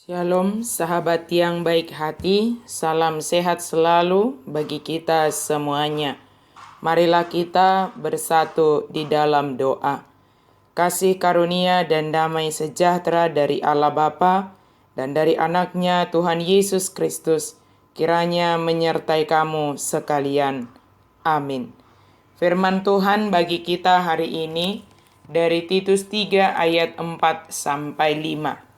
Shalom sahabat yang baik hati, salam sehat selalu bagi kita semuanya. Marilah kita bersatu di dalam doa. Kasih karunia dan damai sejahtera dari Allah Bapa dan dari anaknya Tuhan Yesus Kristus kiranya menyertai kamu sekalian. Amin. Firman Tuhan bagi kita hari ini dari Titus 3 ayat 4 sampai 5.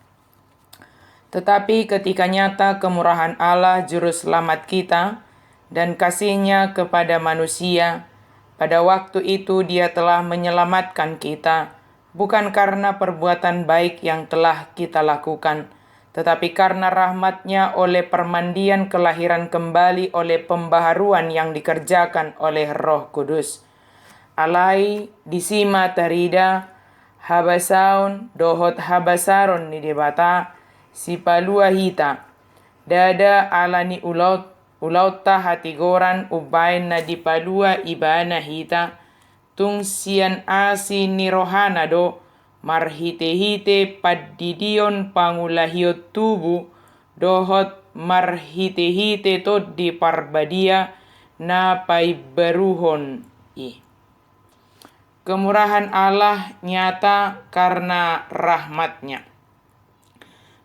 Tetapi ketika nyata kemurahan Allah Juru Selamat kita dan kasih-Nya kepada manusia, pada waktu itu Dia telah menyelamatkan kita, bukan karena perbuatan baik yang telah kita lakukan, tetapi karena rahmat-Nya oleh permandian kelahiran kembali oleh pembaharuan yang dikerjakan oleh Roh Kudus. Alai disima tarida, habasaun dohot habasaron ni debata, si palua hita dada alani ulauta hatigoran ubain na di palua ibana hita tung sian asi nirohana do marhite-hite paddidion pangulahiot tubu dohot marhite-hite to di parbadia na paibaruhon i. Kemurahan Allah nyata karena rahmat-Nya.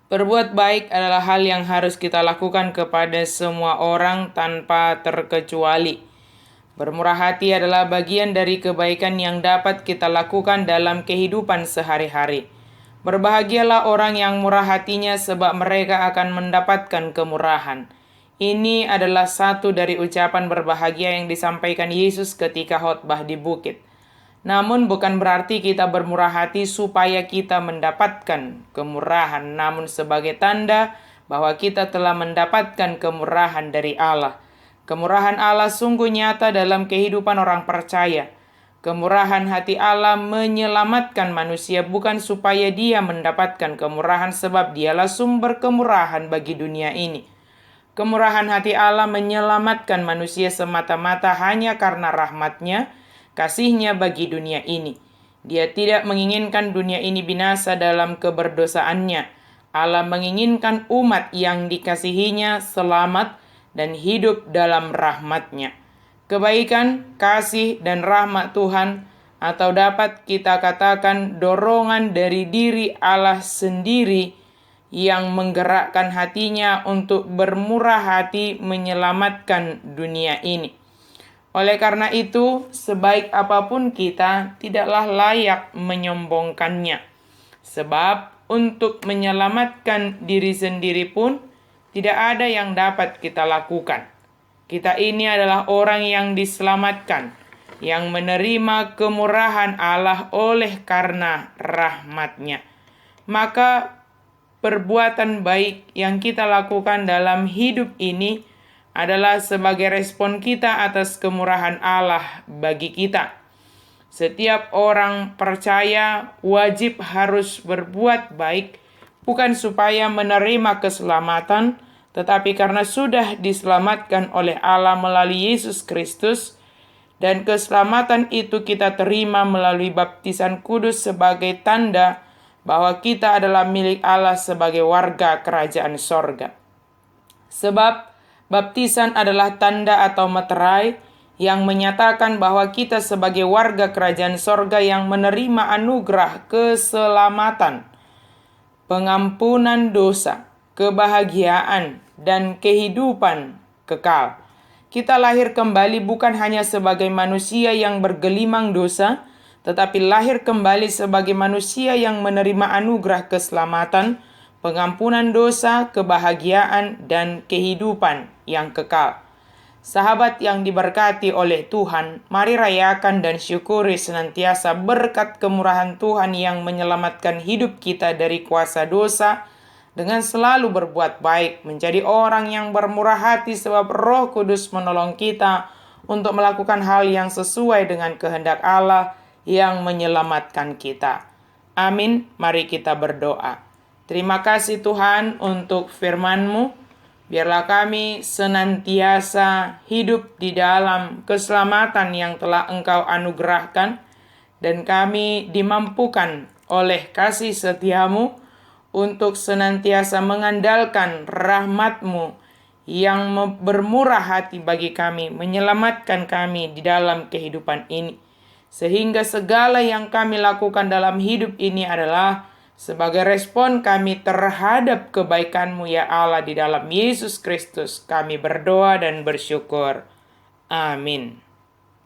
Berbuat baik adalah hal yang harus kita lakukan kepada semua orang tanpa terkecuali. Bermurah hati adalah bagian dari kebaikan yang dapat kita lakukan dalam kehidupan sehari-hari. Berbahagialah orang yang murah hatinya sebab mereka akan mendapatkan kemurahan. Ini adalah satu dari ucapan berbahagia yang disampaikan Yesus ketika khotbah di bukit. Namun bukan berarti kita bermurah hati supaya kita mendapatkan kemurahan, namun sebagai tanda bahwa kita telah mendapatkan kemurahan dari Allah. Kemurahan Allah sungguh nyata dalam kehidupan orang percaya. Kemurahan hati Allah menyelamatkan manusia bukan supaya dia mendapatkan kemurahan sebab dialah sumber kemurahan bagi dunia ini. Kemurahan hati Allah menyelamatkan manusia semata-mata hanya karena rahmat-Nya, kasih-Nya bagi dunia ini. Dia tidak menginginkan dunia ini binasa dalam keberdosaannya. Allah menginginkan umat yang dikasihi-Nya selamat dan hidup dalam rahmat-Nya. Kebaikan, kasih, dan rahmat Tuhan, atau dapat kita katakan dorongan dari diri Allah sendiri yang menggerakkan hati-Nya untuk bermurah hati menyelamatkan dunia ini. Oleh karena itu, sebaik apapun kita, tidaklah layak menyombongkannya. Sebab untuk menyelamatkan diri sendiri pun, tidak ada yang dapat kita lakukan. Kita ini adalah orang yang diselamatkan, yang menerima kemurahan Allah oleh karena rahmat-Nya. Maka perbuatan baik yang kita lakukan dalam hidup ini adalah sebagai respon kita atas kemurahan Allah bagi kita. Setiap orang percaya wajib harus berbuat baik, bukan supaya menerima keselamatan, tetapi karena sudah diselamatkan oleh Allah melalui Yesus Kristus, dan keselamatan itu kita terima melalui baptisan kudus sebagai tanda bahwa kita adalah milik Allah sebagai warga kerajaan sorga. Sebab baptisan adalah tanda atau meterai yang menyatakan bahwa kita sebagai warga kerajaan sorga yang menerima anugerah keselamatan, pengampunan dosa, kebahagiaan, dan kehidupan kekal. Kita lahir kembali bukan hanya sebagai manusia yang bergelimang dosa, tetapi lahir kembali sebagai manusia yang menerima anugerah keselamatan, pengampunan dosa, kebahagiaan, dan kehidupan yang kekal. Sahabat yang diberkati oleh Tuhan, mari rayakan dan syukuri senantiasa berkat kemurahan Tuhan yang menyelamatkan hidup kita dari kuasa dosa dengan selalu berbuat baik, menjadi orang yang bermurah hati sebab Roh Kudus menolong kita untuk melakukan hal yang sesuai dengan kehendak Allah yang menyelamatkan kita. Amin. Mari kita berdoa. Terima kasih Tuhan untuk firman-Mu. Biarlah kami senantiasa hidup di dalam keselamatan yang telah Engkau anugerahkan, dan kami dimampukan oleh kasih setia-Mu untuk senantiasa mengandalkan rahmat-Mu yang bermurah hati bagi kami, menyelamatkan kami di dalam kehidupan ini. Sehingga segala yang kami lakukan dalam hidup ini adalah sebagai respon kami terhadap kebaikan-Mu ya Allah, di dalam Yesus Kristus kami berdoa dan bersyukur. Amin.